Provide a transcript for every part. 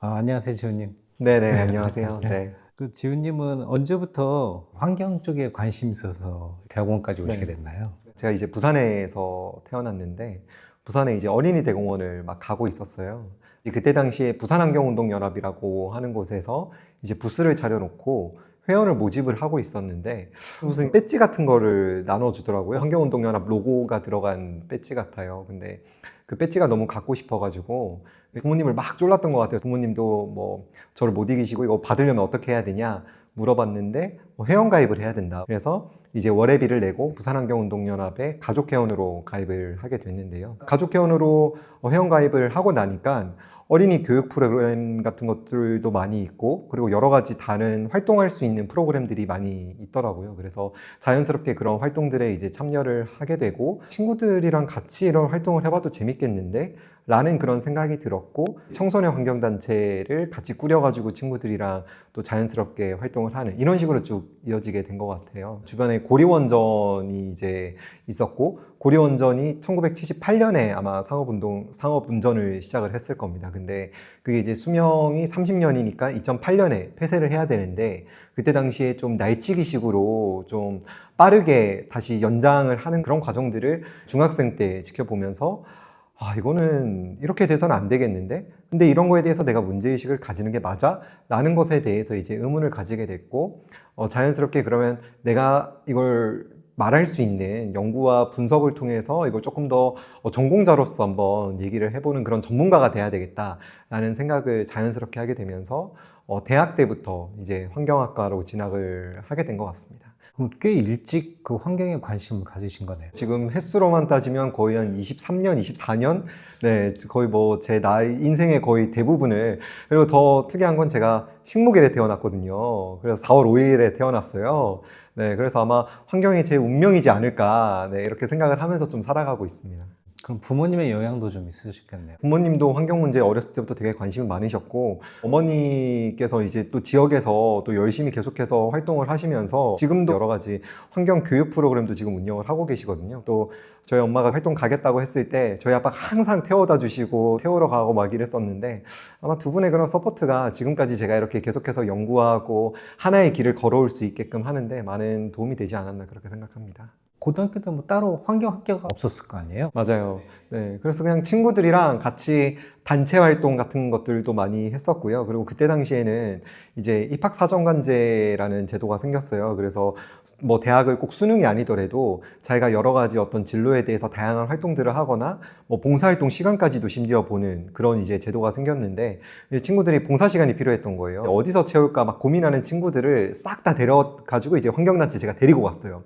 안녕하세요, 지훈님. 네네, 안녕하세요. 네. 그 지훈님은 언제부터 환경 쪽에 관심이 있어서 대학원까지 오시게 네. 됐나요? 제가 이제 부산에서 태어났는데, 부산에 이제 어린이 대공원을 막 가고 있었어요. 그때 당시에 부산환경운동연합이라고 하는 곳에서 이제 부스를 차려놓고 회원을 모집을 하고 있었는데, 무슨 배지 같은 거를 나눠주더라고요. 환경운동연합 로고가 들어간 배지 같아요. 근데 그 배지가 너무 갖고 싶어가지고 부모님을 막 졸랐던 것 같아요. 부모님도 뭐 저를 못 이기시고 이거 받으려면 어떻게 해야 되냐 물어봤는데 회원 가입을 해야 된다. 그래서 이제 월회비를 내고 부산환경운동연합에 가족회원으로 가입을 하게 됐는데요. 가족회원으로 회원 가입을 하고 나니까 어린이 교육 프로그램 같은 것들도 많이 있고, 그리고 여러 가지 다른 활동할 수 있는 프로그램들이 많이 있더라고요. 그래서 자연스럽게 그런 활동들에 이제 참여를 하게 되고, 친구들이랑 같이 이런 활동을 해봐도 재밌겠는데? 라는 그런 생각이 들었고, 청소년 환경단체를 같이 꾸려가지고 친구들이랑 또 자연스럽게 활동을 하는 이런 식으로 쭉 이어지게 된 것 같아요. 주변에 고리원전이 이제 있었고, 고리원전이 1978년에 아마 상업운전을 시작을 했을 겁니다. 근데 그게 이제 수명이 30년이니까 2008년에 폐쇄를 해야 되는데, 그때 당시에 좀 날치기식으로 좀 빠르게 다시 연장을 하는 그런 과정들을 중학생 때 지켜보면서 이거는 이렇게 돼서는 안 되겠는데? 근데 이런 거에 대해서 내가 문제의식을 가지는 게 맞아? 라는 것에 대해서 이제 의문을 가지게 됐고, 자연스럽게 그러면 내가 이걸 말할 수 있는 연구와 분석을 통해서 이걸 조금 더 전공자로서 한번 얘기를 해보는 그런 전문가가 돼야 되겠다라는 생각을 자연스럽게 하게 되면서 대학 때부터 이제 환경학과로 진학을 하게 된 것 같습니다. 그럼 꽤 일찍 그 환경에 관심을 가지신 거네요. 지금 횟수로만 따지면 거의 한 23년, 24년? 네, 거의 뭐 제 나이, 인생의 거의 대부분을. 그리고 더 특이한 건 제가 식목일에 태어났거든요. 그래서 4월 5일에 태어났어요. 네, 그래서 아마 환경이 제 운명이지 않을까, 네, 이렇게 생각을 하면서 좀 살아가고 있습니다. 그럼 부모님의 영향도 좀 있으셨겠네요. 부모님도 환경 문제에 어렸을 때부터 되게 관심이 많으셨고, 어머니께서 이제 또 지역에서 또 열심히 계속해서 활동을 하시면서 지금도 여러 가지 환경 교육 프로그램도 지금 운영을 하고 계시거든요. 또 저희 엄마가 활동 가겠다고 했을 때 저희 아빠가 항상 태워다 주시고 태우러 가고 막 이랬었는데, 아마 두 분의 그런 서포트가 지금까지 제가 이렇게 계속해서 연구하고 하나의 길을 걸어올 수 있게끔 하는데 많은 도움이 되지 않았나 그렇게 생각합니다. 고등학교 때 뭐 따로 환경학과가 없었을 거 아니에요? 맞아요. 네. 그래서 그냥 친구들이랑 같이 단체 활동 같은 것들도 많이 했었고요. 그리고 그때 당시에는 이제 입학사정관제라는 제도가 생겼어요. 그래서 뭐 대학을 꼭 수능이 아니더라도 자기가 여러 가지 어떤 진로에 대해서 다양한 활동들을 하거나 뭐 봉사활동 시간까지도 심지어 보는 그런 이제 제도가 생겼는데, 이제 친구들이 봉사 시간이 필요했던 거예요. 어디서 채울까 막 고민하는 친구들을 싹 다 데려가지고 이제 환경단체 제가 데리고 갔어요.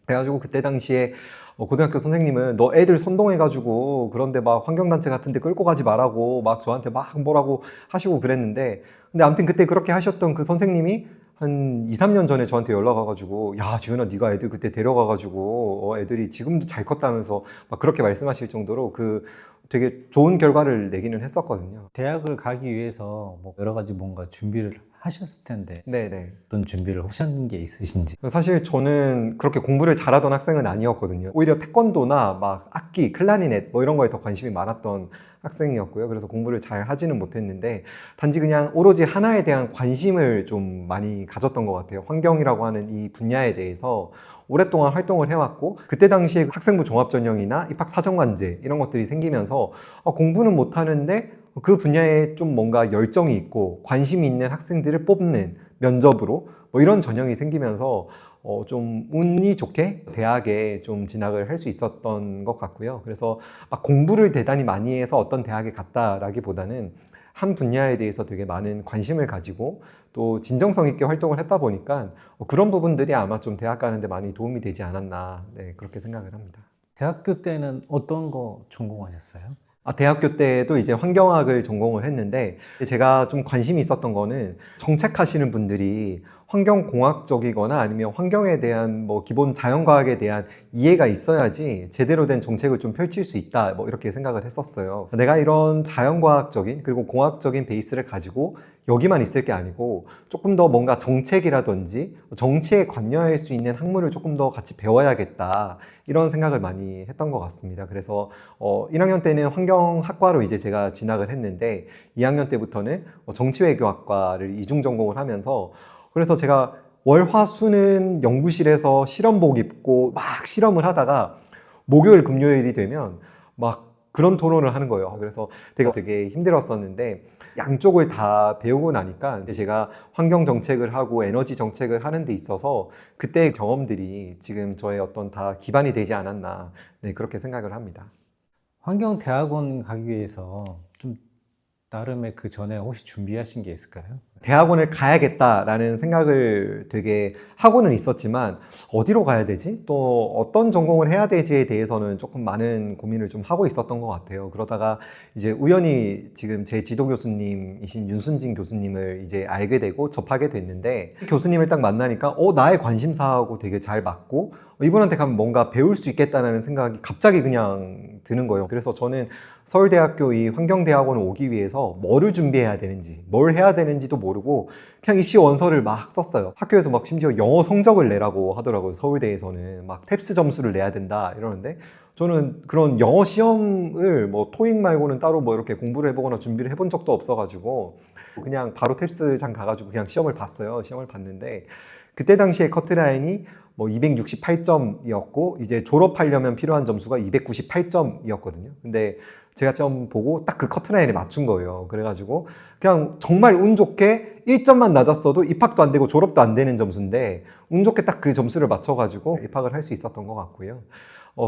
그래가지고 그때 당시에 고등학교 선생님은 너 애들 선동해가지고 그런데 막 환경단체 같은데 끌고 가지 말라고 막 저한테 막 뭐라고 하시고 그랬는데, 근데 아무튼 그때 그렇게 하셨던 그 선생님이 한 2, 3년 전에 저한테 연락 와가지고 야 지훈아 네가 애들 그때 데려가가지고 애들이 지금도 잘 컸다면서 막 그렇게 말씀하실 정도로 그 되게 좋은 결과를 내기는 했었거든요. 대학을 가기 위해서 뭐 여러 가지 뭔가 준비를 하셨을 텐데 네네. 어떤 준비를 하셨는 게 있으신지. 사실 저는 그렇게 공부를 잘하던 학생은 아니었거든요. 오히려 태권도나 막 악기, 클라리넷 뭐 이런 거에 더 관심이 많았던 학생이었고요. 그래서 공부를 잘 하지는 못했는데, 단지 그냥 오로지 하나에 대한 관심을 좀 많이 가졌던 것 같아요. 환경이라고 하는 이 분야에 대해서 오랫동안 활동을 해왔고, 그때 당시에 학생부 종합전형이나 입학사정관제 이런 것들이 생기면서 공부는 못하는데 그 분야에 좀 뭔가 열정이 있고 관심이 있는 학생들을 뽑는 면접으로 뭐 이런 전형이 생기면서 좀 운이 좋게 대학에 좀 진학을 할 수 있었던 것 같고요. 그래서 막 공부를 대단히 많이 해서 어떤 대학에 갔다라기보다는 한 분야에 대해서 되게 많은 관심을 가지고 또 진정성 있게 활동을 했다 보니까 그런 부분들이 아마 좀 대학 가는데 많이 도움이 되지 않았나, 네, 그렇게 생각을 합니다. 대학교 때는 어떤 거 전공하셨어요? 대학교 때도 이제 환경학을 전공을 했는데, 제가 좀 관심이 있었던 거는 정책하시는 분들이 환경공학적이거나 아니면 환경에 대한 뭐 기본 자연과학에 대한 이해가 있어야지 제대로 된 정책을 좀 펼칠 수 있다, 뭐 이렇게 생각을 했었어요. 내가 이런 자연과학적인 그리고 공학적인 베이스를 가지고 여기만 있을 게 아니고 조금 더 뭔가 정책이라든지 정치에 관여할 수 있는 학문을 조금 더 같이 배워야겠다, 이런 생각을 많이 했던 것 같습니다. 그래서 1학년 때는 환경학과로 이제 제가 진학을 했는데 2학년 때부터는 정치외교학과를 이중 전공을 하면서, 그래서 제가 월화수는 연구실에서 실험복 입고 막 실험을 하다가 목요일 금요일이 되면 막 그런 토론을 하는 거예요. 그래서 되게 힘들었었는데 양쪽을 다 배우고 나니까 이제 제가 환경 정책을 하고 에너지 정책을 하는 데 있어서 그때의 경험들이 지금 저의 어떤 다 기반이 되지 않았나, 네, 그렇게 생각을 합니다. 환경대학원 가기 위해서 좀 나름의 그 전에 혹시 준비하신 게 있을까요? 대학원을 가야겠다라는 생각을 되게 하고는 있었지만 어디로 가야 되지? 또 어떤 전공을 해야 되지에 대해서는 조금 많은 고민을 좀 하고 있었던 것 같아요. 그러다가 이제 우연히 지금 제 지도 교수님이신 윤순진 교수님을 이제 알게 되고 접하게 됐는데, 교수님을 딱 만나니까 나의 관심사하고 되게 잘 맞고 이분한테 가면 뭔가 배울 수 있겠다는 생각이 갑자기 그냥 드는 거예요. 그래서 저는 서울대학교 이 환경대학원을 오기 위해서 뭐를 준비해야 되는지, 뭘 해야 되는지도 모르고 그냥 입시 원서를 막 썼어요. 학교에서 막 심지어 영어 성적을 내라고 하더라고요. 서울대에서는 막 탭스 점수를 내야 된다 이러는데, 저는 그런 영어 시험을 뭐 토익 말고는 따로 뭐 이렇게 공부를 해보거나 준비를 해본 적도 없어가지고 그냥 바로 탭스장 가가지고 그냥 시험을 봤어요. 시험을 봤는데 그때 당시에 커트라인이 뭐 268점이었고 이제 졸업하려면 필요한 점수가 298점이었거든요. 근데 제가 점 보고 딱 그 커트라인에 맞춘 거예요. 그래가지고 그냥 정말 운 좋게 1점만 낮았어도 입학도 안 되고 졸업도 안 되는 점수인데 운 좋게 딱 그 점수를 맞춰가지고 입학을 할 수 있었던 것 같고요.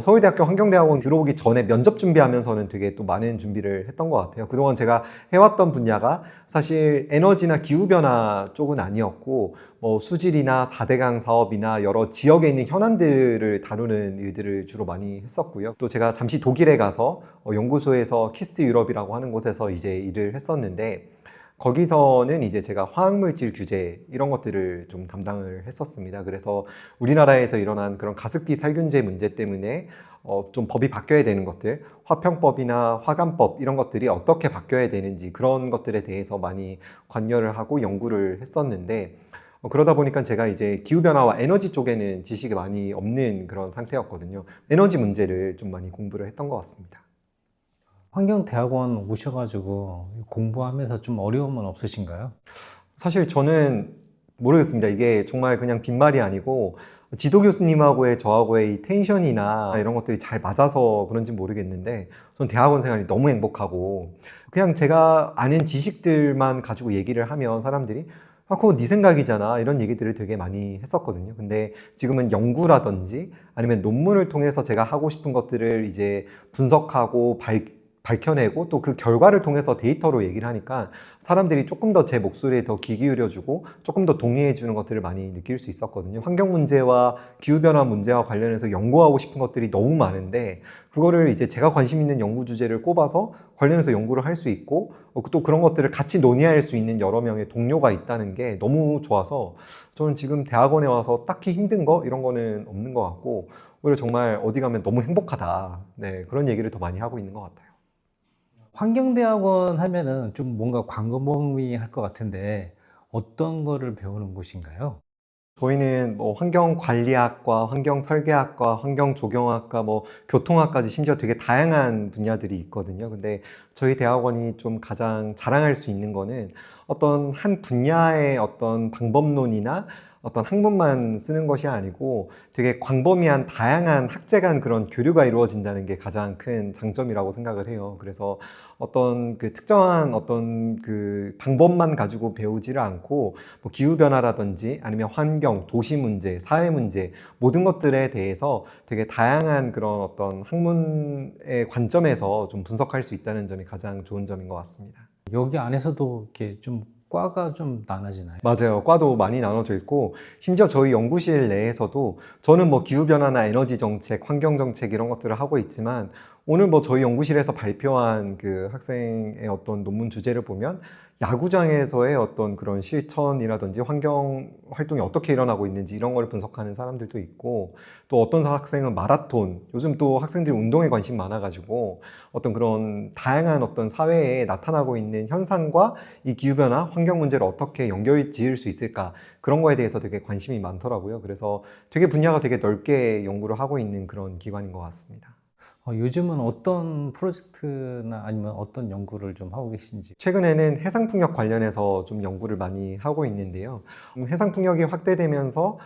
서울대학교 환경대학원 들어오기 전에 면접 준비하면서는 되게 또 많은 준비를 했던 것 같아요. 그동안 제가 해왔던 분야가 사실 에너지나 기후변화 쪽은 아니었고 뭐 수질이나 4대강 사업이나 여러 지역에 있는 현안들을 다루는 일들을 주로 많이 했었고요. 또 제가 잠시 독일에 가서 연구소에서 키스트 유럽이라고 하는 곳에서 이제 일을 했었는데, 거기서는 이제 제가 화학물질 규제 이런 것들을 좀 담당을 했었습니다. 그래서 우리나라에서 일어난 그런 가습기 살균제 문제 때문에 좀 법이 바뀌어야 되는 것들, 화평법이나 화감법 이런 것들이 어떻게 바뀌어야 되는지 그런 것들에 대해서 많이 관여를 하고 연구를 했었는데, 그러다 보니까 제가 이제 기후변화와 에너지 쪽에는 지식이 많이 없는 그런 상태였거든요. 에너지 문제를 좀 많이 공부를 했던 것 같습니다. 환경대학원 오셔가지고 공부하면서 좀 어려움은 없으신가요? 사실 저는 모르겠습니다. 이게 정말 그냥 빈말이 아니고 지도 교수님하고의 저하고의 이 텐션이나 이런 것들이 잘 맞아서 그런지 모르겠는데, 전 대학원 생활이 너무 행복하고 그냥 제가 아는 지식들만 가지고 얘기를 하면 사람들이 그거 네 생각이잖아 이런 얘기들을 되게 많이 했었거든요. 근데 지금은 연구라든지 아니면 논문을 통해서 제가 하고 싶은 것들을 이제 분석하고 밝혀내고 또 그 결과를 통해서 데이터로 얘기를 하니까 사람들이 조금 더 제 목소리에 더 귀 기울여주고 조금 더 동의해 주는 것들을 많이 느낄 수 있었거든요. 환경 문제와 기후변화 문제와 관련해서 연구하고 싶은 것들이 너무 많은데 그거를 이제 제가 관심 있는 연구 주제를 꼽아서 관련해서 연구를 할 수 있고 또 그런 것들을 같이 논의할 수 있는 여러 명의 동료가 있다는 게 너무 좋아서 저는 지금 대학원에 와서 딱히 힘든 거 이런 거는 없는 것 같고 오히려 정말 어디 가면 너무 행복하다, 네, 그런 얘기를 더 많이 하고 있는 것 같아요. 환경대학원 하면은 좀 뭔가 광범위할 것 같은데 어떤 거를 배우는 곳인가요? 저희는 뭐 환경관리학과, 환경설계학과, 환경조경학과, 뭐 교통학까지 심지어 되게 다양한 분야들이 있거든요. 근데 저희 대학원이 좀 가장 자랑할 수 있는 거는 어떤 한 분야의 어떤 방법론이나 어떤 학문만 쓰는 것이 아니고 되게 광범위한 다양한 학제 간 그런 교류가 이루어진다는 게 가장 큰 장점이라고 생각을 해요. 그래서 어떤 그 특정한 어떤 그 방법만 가지고 배우지를 않고 뭐 기후변화라든지 아니면 환경, 도시 문제, 사회 문제 모든 것들에 대해서 되게 다양한 그런 어떤 학문의 관점에서 좀 분석할 수 있다는 점이 가장 좋은 점인 것 같습니다. 여기 안에서도 이렇게 좀 과가 좀 나눠지나요? 맞아요. 과도 많이 나눠져 있고 심지어 저희 연구실 내에서도 저는 뭐 기후변화나 에너지 정책, 환경 정책 이런 것들을 하고 있지만 오늘 뭐 저희 연구실에서 발표한 그 학생의 어떤 논문 주제를 보면 야구장에서의 어떤 그런 실천이라든지 환경 활동이 어떻게 일어나고 있는지 이런 걸 분석하는 사람들도 있고, 또 어떤 학생은 마라톤, 요즘 또 학생들이 운동에 관심 많아가지고 어떤 그런 다양한 어떤 사회에 나타나고 있는 현상과 이 기후변화, 환경 문제를 어떻게 연결 지을 수 있을까, 그런 거에 대해서 되게 관심이 많더라고요. 그래서 되게 분야가 되게 넓게 연구를 하고 있는 그런 기관인 것 같습니다. 요즘은 어떤 프로젝트나 아니면 어떤 연구를 좀 하고 계신지. 최근에는 해상풍력 관련해서 좀 연구를 많이 하고 있는데요. 해상풍력이 확대되면서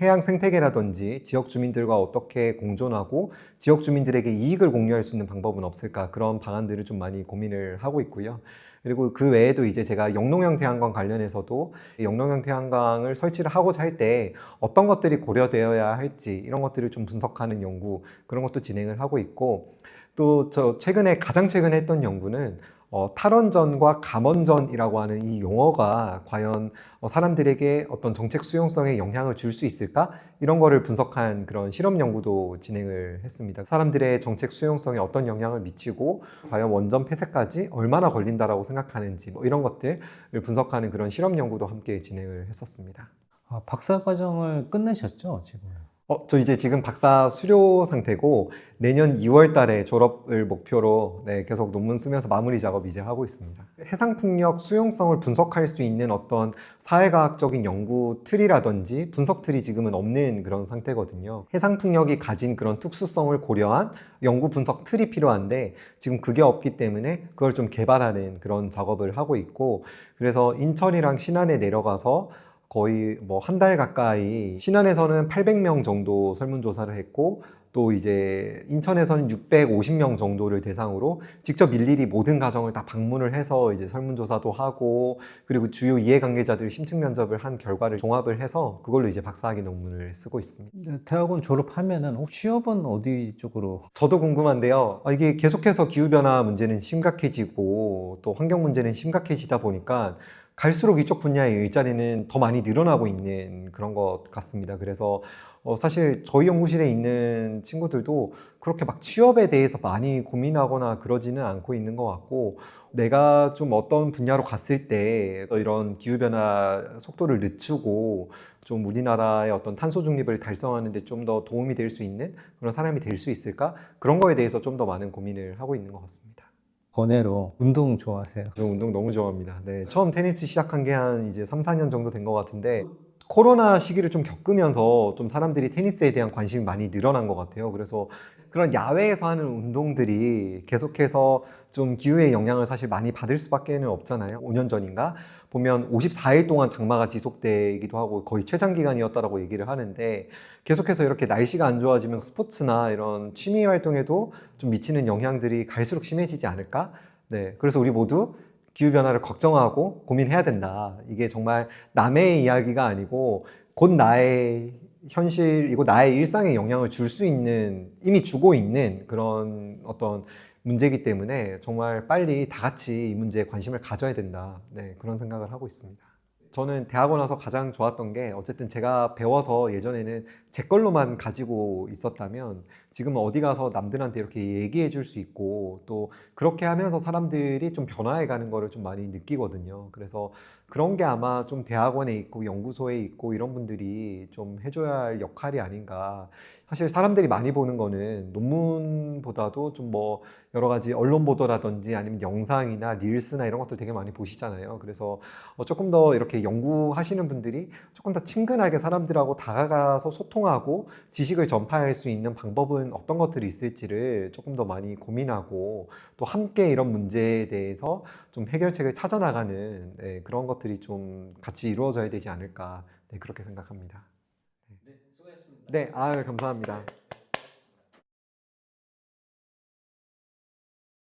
해양 생태계라든지 지역 주민들과 어떻게 공존하고 지역 주민들에게 이익을 공유할 수 있는 방법은 없을까, 그런 방안들을 좀 많이 고민을 하고 있고요. 그리고 그 외에도 이제 제가 영농형 태양광 관련해서도 영농형 태양광을 설치를 하고자 할 때 어떤 것들이 고려되어야 할지 이런 것들을 좀 분석하는 연구, 그런 것도 진행을 하고 있고, 또 저 가장 최근에 했던 연구는 탈원전과 감원전이라고 하는 이 용어가 과연 사람들에게 어떤 정책 수용성에 영향을 줄 수 있을까? 이런 거를 분석한 그런 실험 연구도 진행을 했습니다. 사람들의 정책 수용성에 어떤 영향을 미치고 과연 원전 폐쇄까지 얼마나 걸린다라고 생각하는지, 뭐 이런 것들을 분석하는 그런 실험 연구도 함께 진행을 했었습니다. 박사 과정을 끝내셨죠, 지금? 저 이제 지금 박사 수료 상태고 내년 2월 달에 졸업을 목표로 계속 논문 쓰면서 마무리 작업 이제 하고 있습니다. 해상풍력 수용성을 분석할 수 있는 어떤 사회과학적인 연구 틀이라든지 분석 틀이 지금은 없는 그런 상태거든요. 해상풍력이 가진 그런 특수성을 고려한 연구 분석 틀이 필요한데 지금 그게 없기 때문에 그걸 좀 개발하는 그런 작업을 하고 있고, 그래서 인천이랑 신안에 내려가서 거의 뭐 한 달 가까이, 신안에서는 800명 정도 설문조사를 했고, 또 이제 인천에서는 650명 정도를 대상으로 직접 일일이 모든 가정을 다 방문을 해서 이제 설문조사도 하고, 그리고 주요 이해관계자들 심층 면접을 한 결과를 종합을 해서 그걸로 이제 박사학위 논문을 쓰고 있습니다. 대학원 졸업하면은 혹시 취업은 어디 쪽으로? 저도 궁금한데요. 이게 계속해서 기후변화 문제는 심각해지고 또 환경 문제는 심각해지다 보니까 갈수록 이쪽 분야의 일자리는 더 많이 늘어나고 있는 그런 것 같습니다. 그래서 사실 저희 연구실에 있는 친구들도 그렇게 막 취업에 대해서 많이 고민하거나 그러지는 않고 있는 것 같고, 내가 좀 어떤 분야로 갔을 때 이런 기후변화 속도를 늦추고 좀 우리나라의 어떤 탄소 중립을 달성하는 데 좀 더 도움이 될 수 있는 그런 사람이 될 수 있을까? 그런 거에 대해서 좀 더 많은 고민을 하고 있는 것 같습니다. 번외로 운동 좋아하세요? 저 운동 너무 좋아합니다. 네, 처음 테니스 시작한 게 한 이제 3, 4년 정도 된 것 같은데, 코로나 시기를 좀 겪으면서 좀 사람들이 테니스에 대한 관심이 많이 늘어난 것 같아요. 그래서 그런 야외에서 하는 운동들이 계속해서 좀 기후의 영향을 사실 많이 받을 수밖에 없잖아요. 5년 전인가 보면 54일 동안 장마가 지속되기도 하고 거의 최장 기간이었다라고 얘기를 하는데, 계속해서 이렇게 날씨가 안 좋아지면 스포츠나 이런 취미 활동에도 좀 미치는 영향들이 갈수록 심해지지 않을까? 네, 그래서 우리 모두 기후변화를 걱정하고 고민해야 된다. 이게 정말 남의 이야기가 아니고 곧 나의 현실이고 나의 일상에 영향을 줄 수 있는, 이미 주고 있는 그런 어떤 문제이기 때문에 정말 빨리 다 같이 이 문제에 관심을 가져야 된다. 네, 그런 생각을 하고 있습니다. 저는 대학원 와서 가장 좋았던 게, 어쨌든 제가 배워서 예전에는 제 걸로만 가지고 있었다면 지금은 어디 가서 남들한테 이렇게 얘기해 줄 수 있고, 또 그렇게 하면서 사람들이 좀 변화해 가는 거를 좀 많이 느끼거든요. 그래서 그런 게 아마 좀 대학원에 있고 연구소에 있고 이런 분들이 좀 해줘야 할 역할이 아닌가. 사실 사람들이 많이 보는 거는 논문보다도 좀 뭐 여러 가지 언론 보도라든지 아니면 영상이나 릴스나 이런 것들 되게 많이 보시잖아요. 그래서 조금 더 이렇게 연구하시는 분들이 조금 더 친근하게 사람들하고 다가가서 소통하고 지식을 전파할 수 있는 방법은 어떤 것들이 있을지를 조금 더 많이 고민하고, 또 함께 이런 문제에 대해서 좀 해결책을 찾아나가는 그런 것들이 좀 같이 이루어져야 되지 않을까, 그렇게 생각합니다. 네, 수고하셨습니다. 네, 감사합니다.